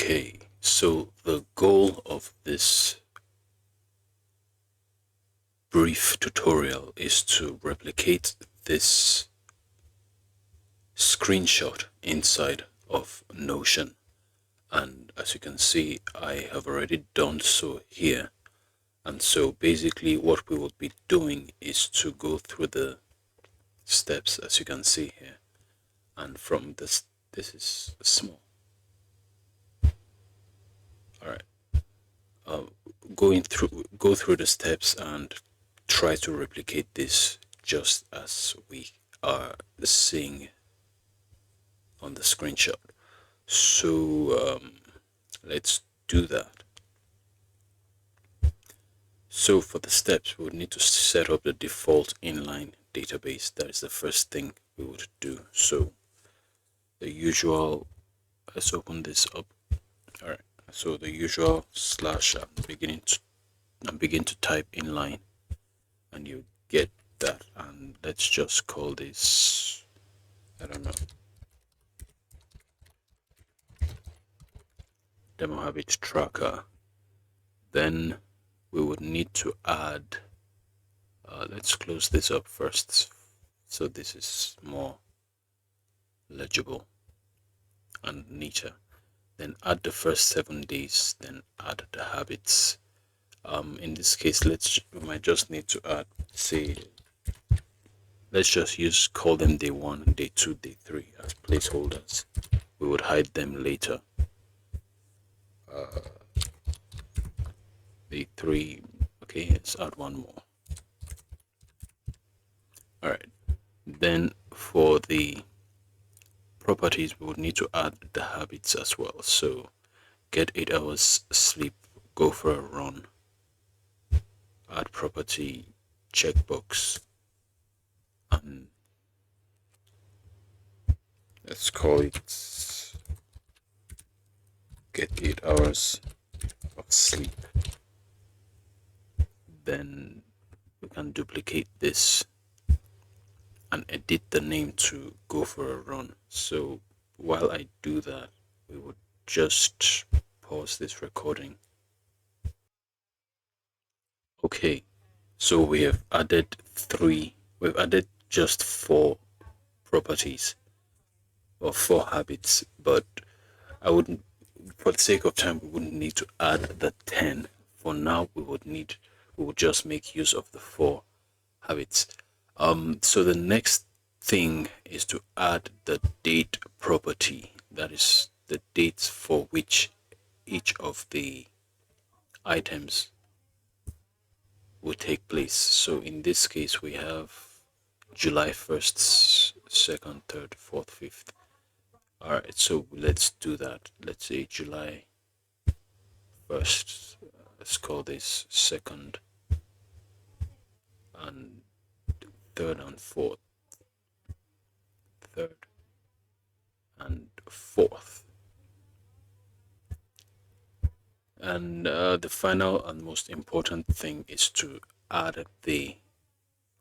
Okay, so the goal of this brief tutorial is to replicate this screenshot inside of Notion. And as you can see, I have already done so here. And so basically what we will be doing is to go through the steps as you can see here. And from this is small. All right. Go through the steps and try to replicate this just as we are seeing on the screenshot. So let's do that. So for the steps, we would need to set up the default inline database. That is the first thing we would do. So the usual, let's open this up. All right. So the usual slash, I'm begin to type inline, and you get that. And let's just call this, I don't know, demo habit tracker. Then we would need to add, let's close this up first so this is more legible and neater. Then add the first 7 days, then add the habits. In this case, we might just need to add, say, let's just call them day 1, day 2, day 3 as placeholders. We would hide them later. Day 3, okay, let's add one more. All right, then for the properties, we would need to add the habits as well. So get 8 hours sleep, go for a run, add property checkbox, and let's call it get 8 hours of sleep. Then we can duplicate this and edit the name to go for a run. So while I do that, we would just pause this recording. Okay, so we've added just 4 properties or 4 habits, but I wouldn't, for the sake of time, we wouldn't need to add the 10. For now, we would just make use of the 4 habits. So the next thing is to add the date property. That is the dates for which each of the items will take place. So in this case, we have July 1st, 2nd, 3rd, 4th, 5th. All right, so let's do that. Let's say July 1st. Let's call this 2nd and 3rd and 4th. 3rd and 4th. And the final and most important thing is to add the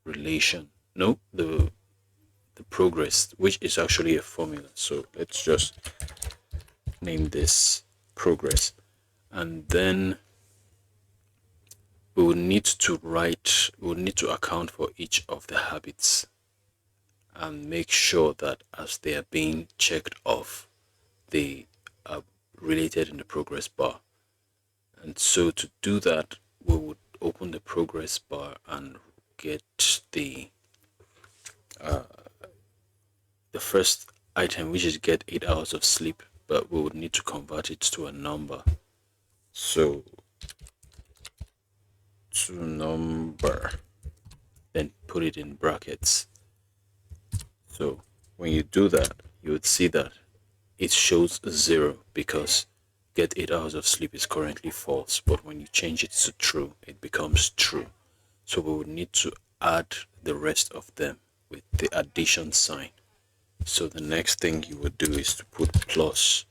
relation. No, the progress, which is actually a formula. So let's just name this progress, and then we will need to account for each of the habits and make sure that as they are being checked off, they are related in the progress bar. And so to do that, we would open the progress bar and get the first item, which is get 8 hours of sleep, but we would need to convert it to a number. So to number, then put it in brackets. So when you do that, you would see that it shows 0 because get 8 hours of sleep is currently false, but when you change it to true, it becomes true. So we would need to add the rest of them with the addition sign. So the next thing you would do is to put plus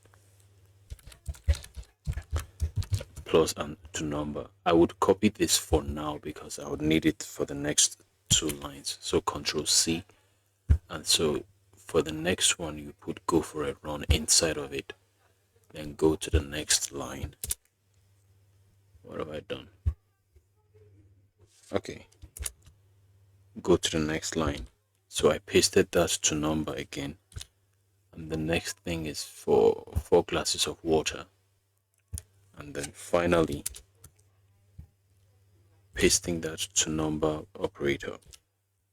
and to number. I would copy this for now because I would need it for the next 2 lines. So Control C, and so for the next one you put go for a run inside of it, then go to the next line. What have I done? Okay, go to the next line. So I pasted that to number again, and the next thing is for 4 glasses of water, and then finally pasting that to number operator,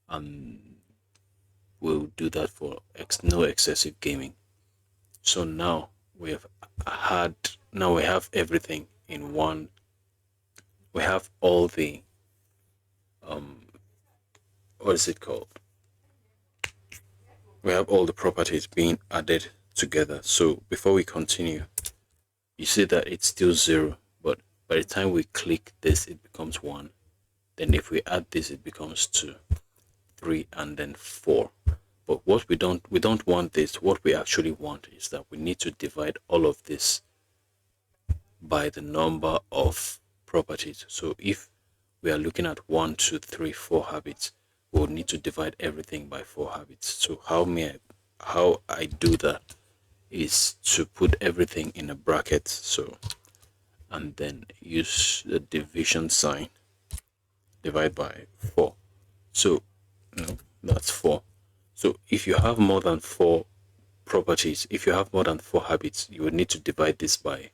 and we'll do that for no excessive gaming. So now we have now we have everything in one. We have all the what is it called? We have all the properties being added together. So before we continue, you see that it's still 0, but by the time we click this, it becomes 1. Then if we add this, it becomes 2, 3, and then 4. But what we don't want this. What we actually want is that we need to divide all of this by the number of properties. So if we are looking at 1, 2, 3, 4 habits, we'll need to divide everything by 4 habits. So how I do that is to put everything in a bracket. So, and then use the division sign, divide by 4. So that's 4. So if you have more than 4 properties, if you have more than 4 habits, you would need to divide this by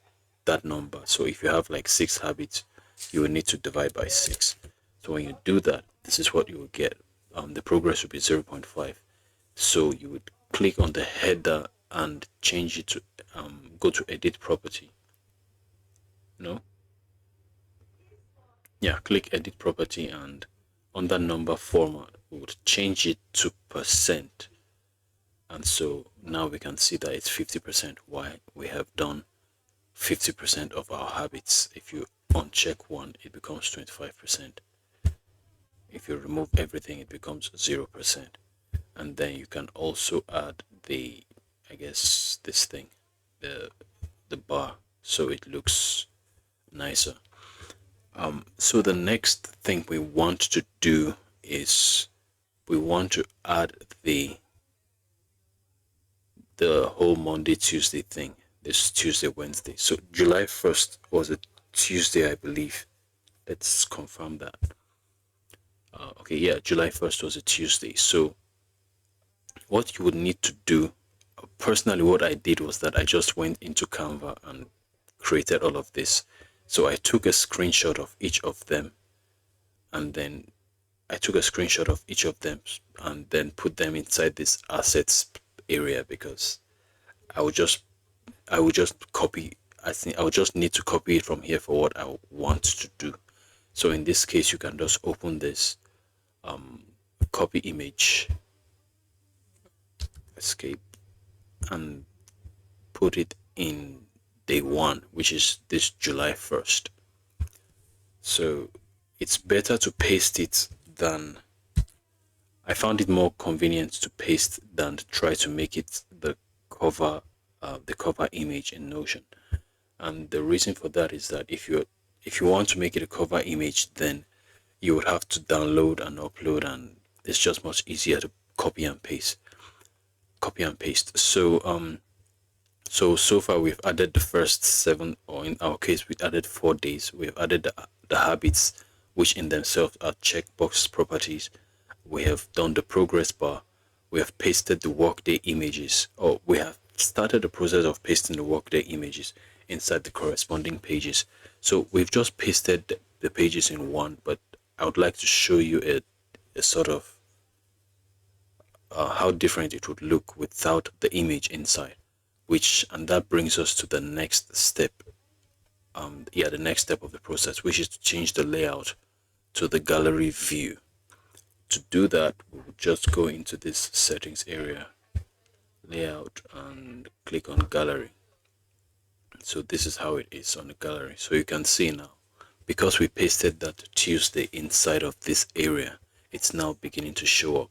that number. So if you have like 6 habits, you will need to divide by 6. So when you do that, this is what you will get. The progress will be 0.5. So you would click on the header and change it to go to edit property. No? Yeah, click edit property, and on that number format, we would change it to percent. And so now we can see that it's 50%. Why? We have done 50% of our habits. If you uncheck one, it becomes 25%. If you remove everything, it becomes 0%. And then you can also add the, I guess, this thing, the bar, so it looks nicer. So the next thing we want to do is we want to add the whole Monday, Tuesday thing. This Tuesday, Wednesday. So July 1st was a Tuesday, I believe. Let's confirm that. Okay, yeah, July 1st was a Tuesday. So what you would need to do, personally, what I did was that I just went into Canva and created all of this. So I took a screenshot of each of them, and then I took a screenshot of each of them and then put them inside this assets area, because I would just copy. I think I would just need to copy it from here for what I want to do. So in this case, you can just open this, copy image, escape, and put it in day 1, which is this July 1st. So it's better to paste it than, I found it more convenient to paste than to try to make it the cover image in Notion. And the reason for that is that if you want to make it a cover image, then you would have to download and upload, and it's just much easier to copy and paste. So far we've added the first 7, or in our case we added 4 days. We've added the habits, which in themselves are checkbox properties. We have done the progress bar. We have pasted the workday images, or we have started the process of pasting the workday images inside the corresponding pages. So we've just pasted the pages in one, but I would like to show you a sort of how different it would look without the image inside, and that brings us to the next step. The next step of the process, which is to change the layout to the gallery view. To do that, we will just go into this settings area, layout, and click on gallery. So this is how it is on the gallery. So you can see now, because we pasted that Tuesday inside of this area, it's now beginning to show up.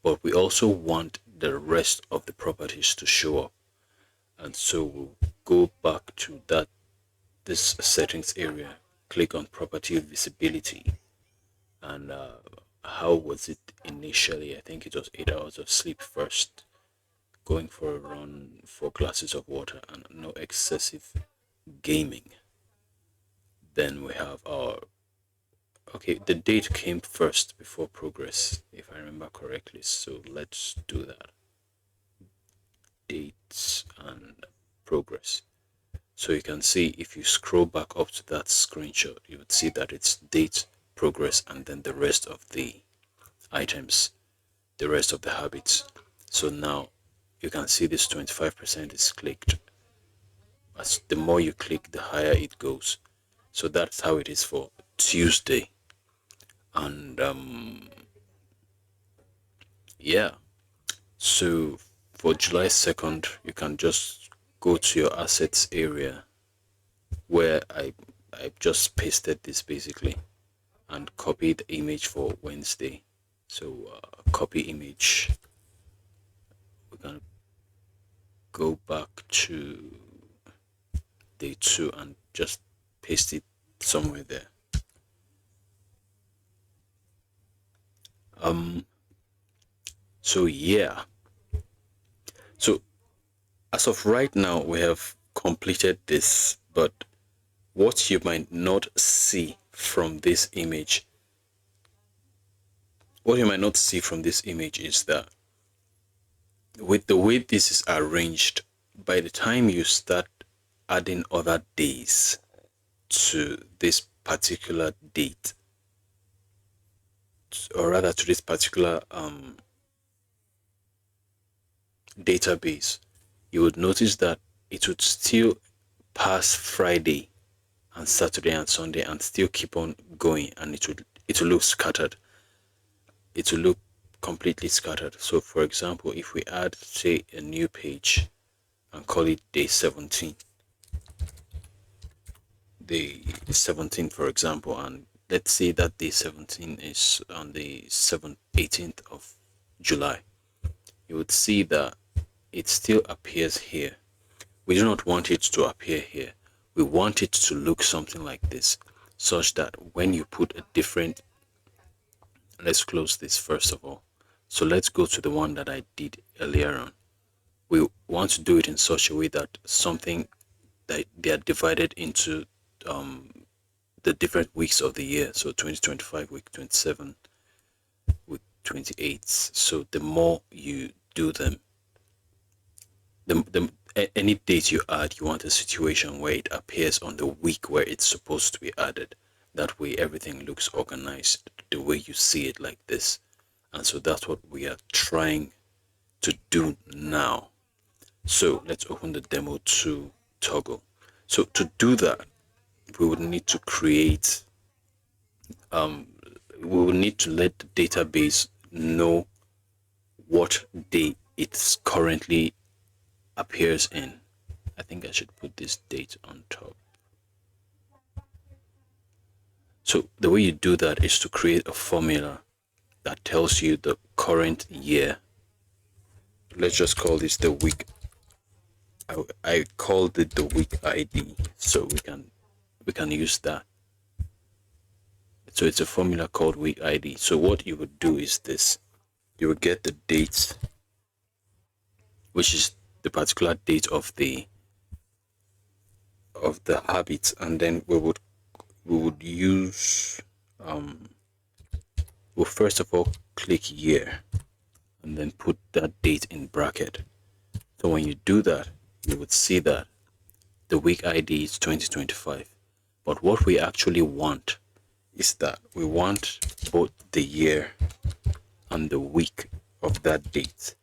But we also want the rest of the properties to show up. And so we'll go back to this settings area, click on property visibility, and how was it initially? I think it was 8 hours of sleep first. going for a run, 4 glasses of water, and no excessive gaming. Then we have our, okay, the date came first before progress, if I remember correctly. So let's do that. Dates and progress. So you can see if you scroll back up to that screenshot, you would see that it's date, progress, and then the rest of the items, the rest of the habits. So now you can see this 25% is clicked. As the more you click, the higher it goes. So that's how it is for Tuesday. And yeah, so for July 2nd, you can just go to your assets area where I just pasted this basically and copy the image for Wednesday. So copy image. We're gonna go back to day 2 and just paste it somewhere there. So yeah. So as of right now, we have completed this, but what you might not see from this image, is that with the way this is arranged, by the time you start adding other days to this particular date, or rather to this particular database, you would notice that it would still pass Friday and Saturday and Sunday and still keep on going, and it will look scattered. It will look completely scattered. So for example, if we add, say, a new page and call it day 17, day 17 for example, and let's say that day 17 is on the 18th of July, you would see that it still appears here. We do not want it to appear here. We want it to look something like this, such that when you put a different, let's close this first of all. So let's go to the one that I did earlier on. We want to do it in such a way that something that they are divided into the different weeks of the year. So 2025, week 27, week 28. So the more you do them, any date you add, you want a situation where it appears on the week where it's supposed to be added. That way everything looks organized the way you see it, like this. And so that's what we are trying to do now. So let's open the demo 2 toggle. So to do that, we would need to create, we will need to let the database know what day it's currently appears in. I think I should put this date on top. So the way you do that is to create a formula that tells you the current year. Let's just call this the week. I called it the week ID, so we can use that. So it's a formula called week ID. So what you would do is this: you would get the date, which is the particular date of the habit, and then we would use we'll first of all click year and then put that date in bracket. So when you do that, you would see that the week ID is 2025. But what we actually want is that we want both the year and the week of that date.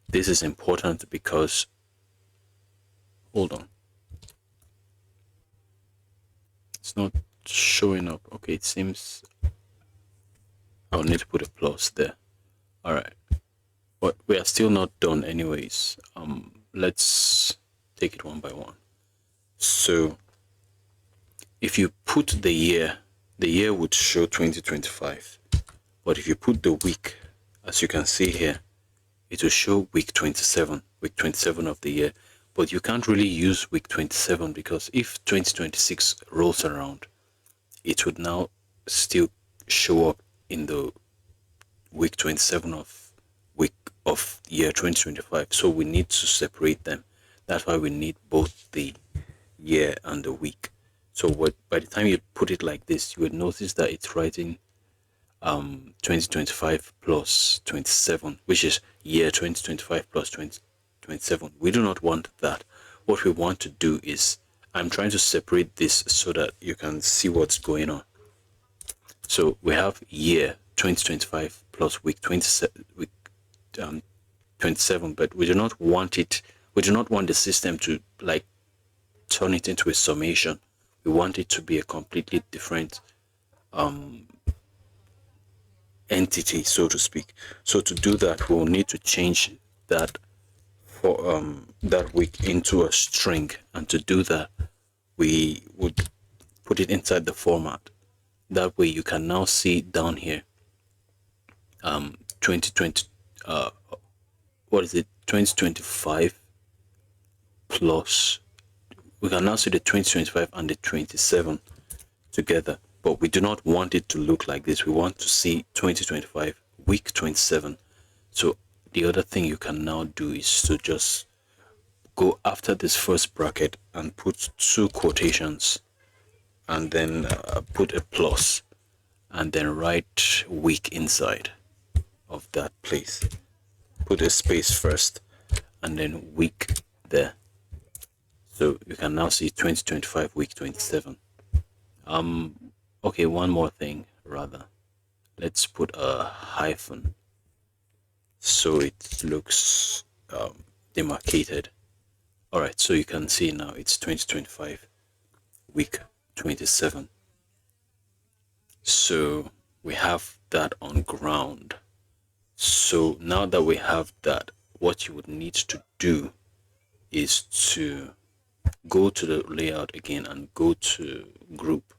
This is important because, hold on, it's not showing up. Okay, it seems I'll need to put a plus there. All right, but we are still not done anyways. Let's take it one by one. So if you put the year would show 2025, but if you put the week, as you can see here, it will show week 27 of the year. But you can't really use week 27 because if 2026 rolls around, it would now still show up in the week 27 of week of year 2025. So we need to separate them. That's why we need both the year and the week. So what by the time you put it like this, you would notice that it's writing 2025 plus 27, which is year 2025 plus 2027. We do not want that. What we want to do is, I'm trying to separate this so that you can see what's going on. So we have year 2025 plus week 27, 27, but we do not want it. We do not want the system to like turn it into a summation. We want it to be a completely different entity, so to speak. So to do that, we'll need to change that for that week into a string, and to do that, we would put it inside the format. That way, you can now see down here, 2020. What is it? 2025 plus. We can now see the 2025 and the 27 together, but we do not want it to look like this. We want to see 2025 week 27. So the other thing you can now do is to just go after this first bracket and put two quotations, and then put a plus, and then write week inside of that place. Put a space first and then week there. So you can now see 2025 week 27. Okay, one more thing rather. Let's put a hyphen so it looks demarcated. Alright, so you can see now it's 2025 week 27. So we have that on ground. So now that we have that, what you would need to do is to go to the layout again and go to group,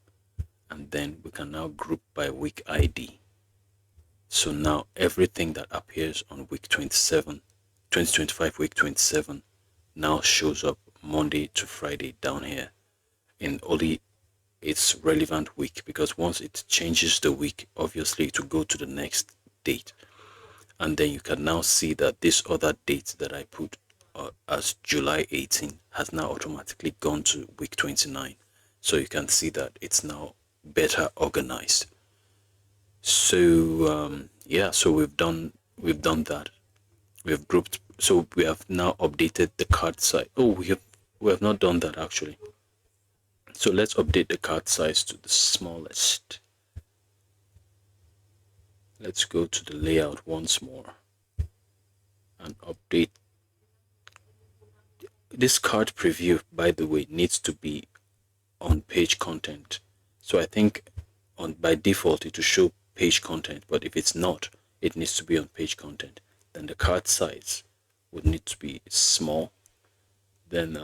and then we can now group by week ID. So now everything that appears on week 27, 2025 week 27 now shows up Monday to Friday down here in only its relevant week, because once it changes the week, obviously to go to the next date, and then you can now see that this other date that I put as July 18 has now automatically gone to week 29. So you can see that it's now better organized. So yeah, so we've done that. We've grouped. So we have now updated the card size. Oh, we have not done that actually. So let's update the card size to the smallest. Let's go to the layout once more and update. This card preview, by the way, needs to be on page content. So I think by default it will show page content, but if it's not, it needs to be on page content. Then the card size would need to be small. Then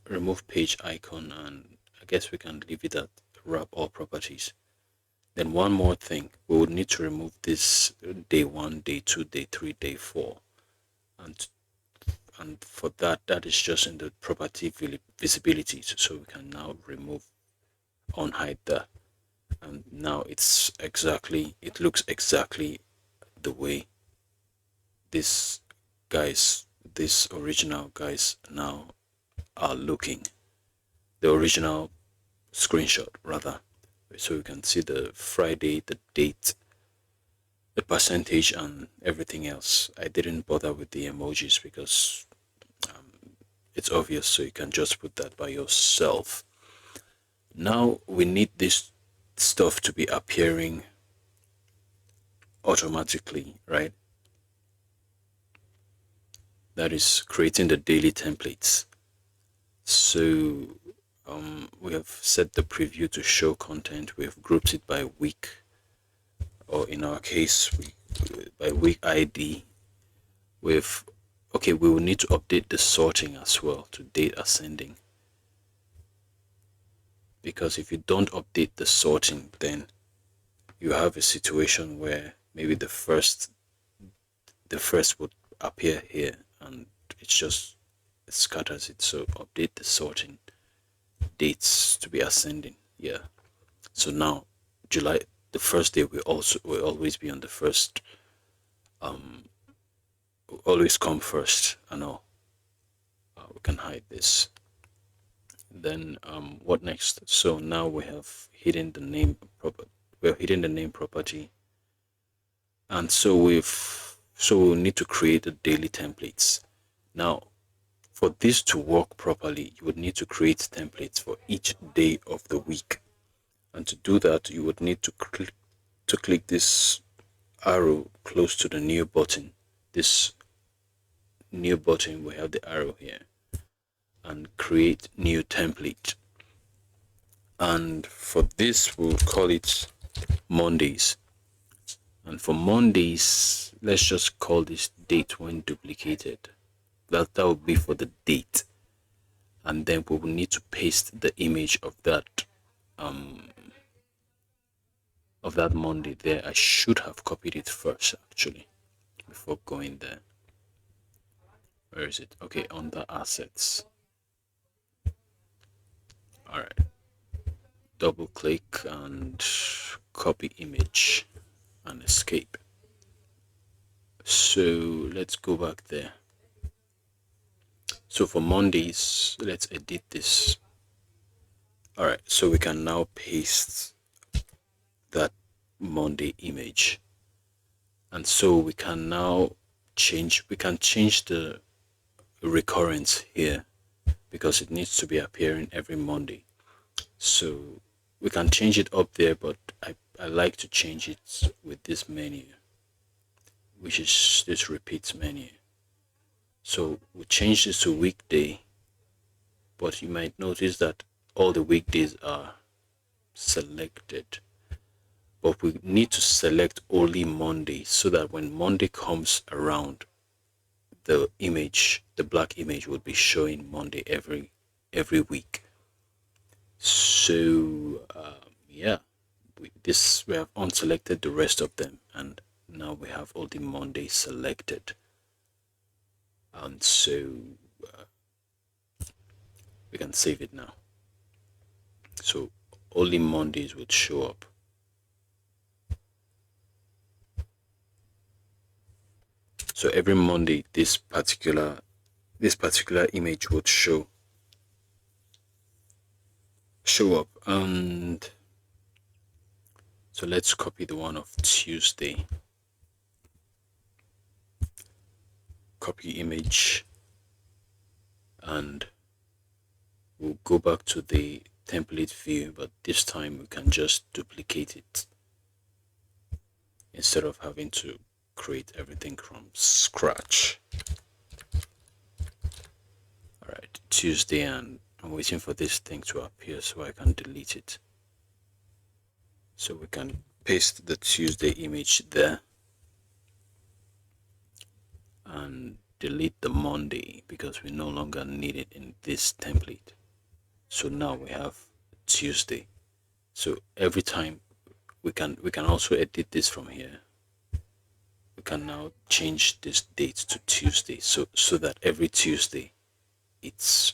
remove page icon, and I guess we can leave it at wrap all properties. Then one more thing, we would need to remove this day 1, day 2, day 3, day 4, and for that is just in the property visibility. So we can now remove unhide that, and now it looks exactly the way these original guys now are looking, the original screenshot rather. So you can see the Friday, the date, the percentage, and everything else. I didn't bother with the emojis because it's obvious, so you can just put that by yourself. Now we need this stuff to be appearing automatically, right? That is creating the daily templates. So we have set the preview to show content. We have grouped it by week, or in our case, by week ID. We will need to update the sorting as well to date ascending, because if you don't update the sorting, then you have a situation where maybe the first would appear here and it scatters it. So update the sorting dates to be ascending. Yeah, so now July, the first day will always be on the first um always come first and all. We can hide this. Then what next? So now we have hidden the name proper. We're hidden the name property, and so we'll need to create the daily templates. Now, for this to work properly, you would need to create templates for each day of the week. And to do that, you would need to click this arrow close to the new button. This new button, we have the arrow here, and create new template. And for this, we'll call it Mondays. And for Mondays, let's just call this date when duplicated. That would be for the date. And then we will need to paste the image um of that Monday there. I should have copied it first actually before going there. Where is it? Okay, under assets. All right. Double click and copy image and escape. So let's go back there. So for Mondays, let's edit this. All right, so we can now paste that Monday image. And so we can now change the recurrence here because it needs to be appearing every Monday. So we can change it up there, but I like to change it with this menu, which is this repeats menu. So we change this to weekday, but you might notice that all the weekdays are selected. But we need to select only Monday so that when Monday comes around, the image, the black image, would be showing Monday every week. So yeah, we have unselected the rest of them, and now we have all the Mondays selected. And so we can save it now. So only Mondays would show up. So every Monday, this particular image would show up. And so let's copy the one of Tuesday. Copy image, and we'll go back to the template view, but this time we can just duplicate it instead of having to create everything from scratch. All right, Tuesday, and I'm waiting for this thing to appear so I can delete it. So we can paste the Tuesday image there and delete the Monday because we no longer need it in this template. So now we have Tuesday. So every time we can also edit this from here. We can now change this date to Tuesday so that every Tuesday it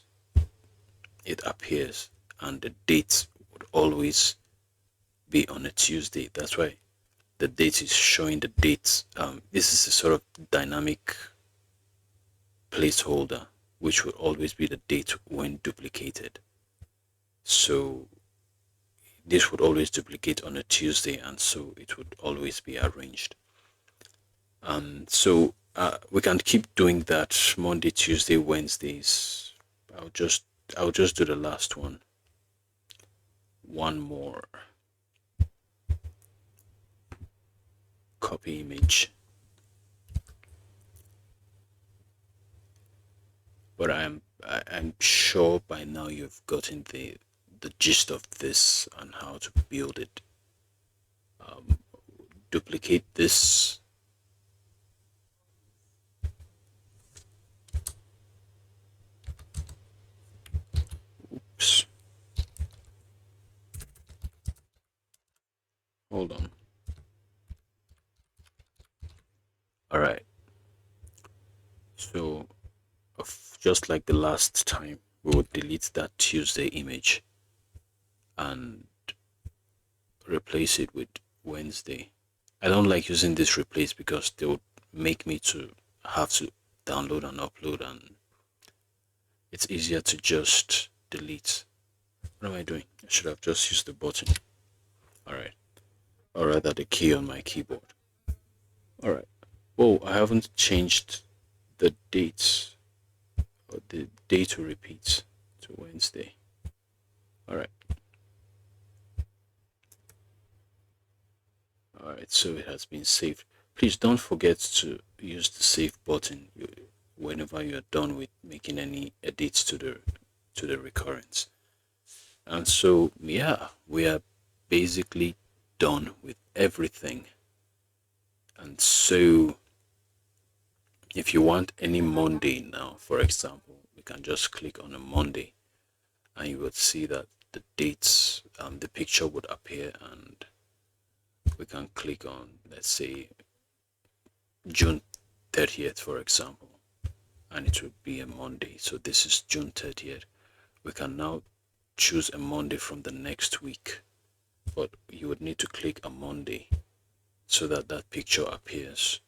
appears and the date would always be on a Tuesday. That's why the date is showing the dates. This is a sort of dynamic placeholder which would always be the date when duplicated. So this would always duplicate on a Tuesday, and so it would always be arranged. So we can keep doing that Monday, Tuesday, Wednesdays. I'll just do the last one. One more. Copy image. But I'm sure by now you've gotten the gist of this and how to build it. Duplicate this. Oops. Hold on. All right. So just like the last time, we would delete that Tuesday image and replace it with Wednesday. I don't like using this replace because they would make me to have to download and upload, and it's easier to just delete. What am I doing? I should have just used the button. Alright. Or rather the key on my keyboard. Alright. Oh, I haven't changed the dates, or the day to repeat to Wednesday. Alright. Alright, so it has been saved. Please don't forget to use the save button whenever you're done with making any edits to the recurrence. And so yeah, we are basically done with everything. And so if you want any Monday now, for example, we can just click on a Monday and you would see that the dates, the picture would appear, and we can click on, let's say, June 30th, for example, and it would be a Monday. So this is June 30th. We can now choose a Monday from the next week, but you would need to click a Monday so that that picture appears.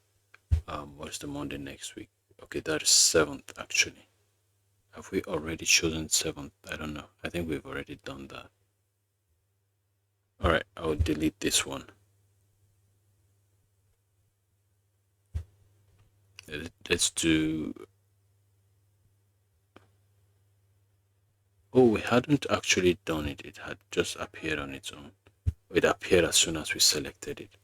What's the Monday next week? Okay, that is 7th actually. Have we already chosen 7th? I don't know. I think we've already done that. Alright, I'll delete this one. Let's do... Oh, we hadn't actually done it. It had just appeared on its own. It appeared as soon as we selected it.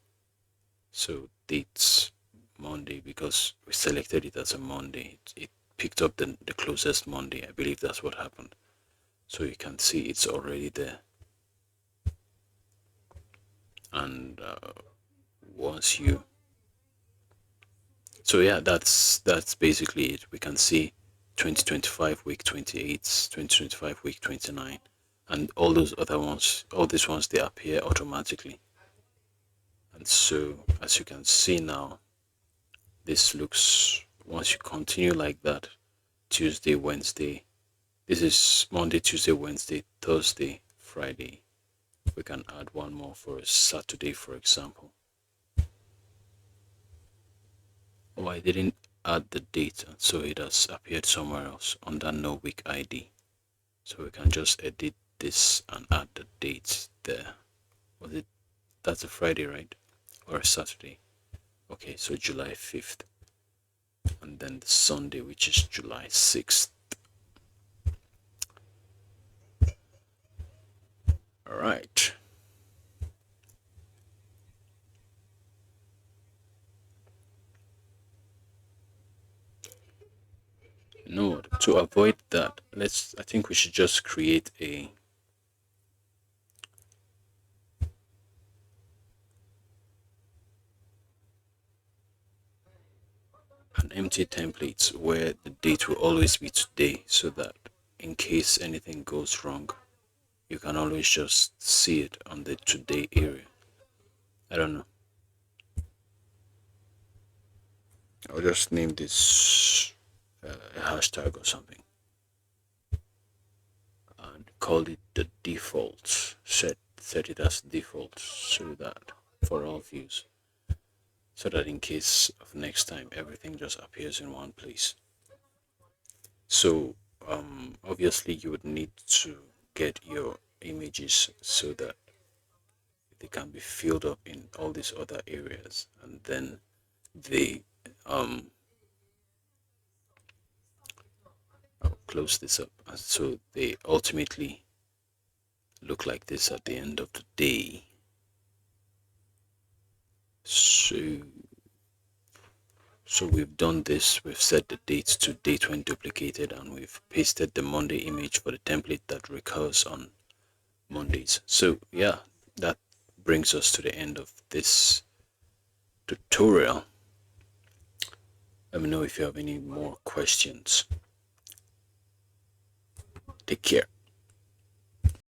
So dates Monday, because we selected it as a Monday. It picked up the closest Monday. I believe that's what happened. So you can see it's already there. And once you... So yeah, that's basically it. We can see 2025 week 28, 2025 week 29, and all those other ones, all these ones, they appear automatically. And so as you can see now, this looks, once you continue like that, Tuesday, Wednesday, this is Monday, Tuesday, Wednesday, Thursday, Friday. We can add one more for a Saturday, for example. Oh, I didn't add the date, and so it has appeared somewhere else under no week ID. So we can just edit this and add the date there. Was it, that's a Friday, right? Or a Saturday? Okay, so July 5th. And then the Sunday, which is July 6th. All right. No, to avoid that, I think we should just create an empty template where the date will always be today, so that in case anything goes wrong, you can always just see it on the today area. I don't know. I'll just name this a hashtag or something and call it the default. Set it as default so that for all views, so that in case of next time everything just appears in one place. So obviously you would need to get your images so that they can be filled up in all these other areas, and then they I'll close this up, and so they ultimately look like this at the end of the day. So we've done this, we've set the dates to date when duplicated, and we've pasted the Monday image for the template that recurs on Mondays. So yeah, that brings us to the end of this tutorial. Let me know if you have any more questions. Take care.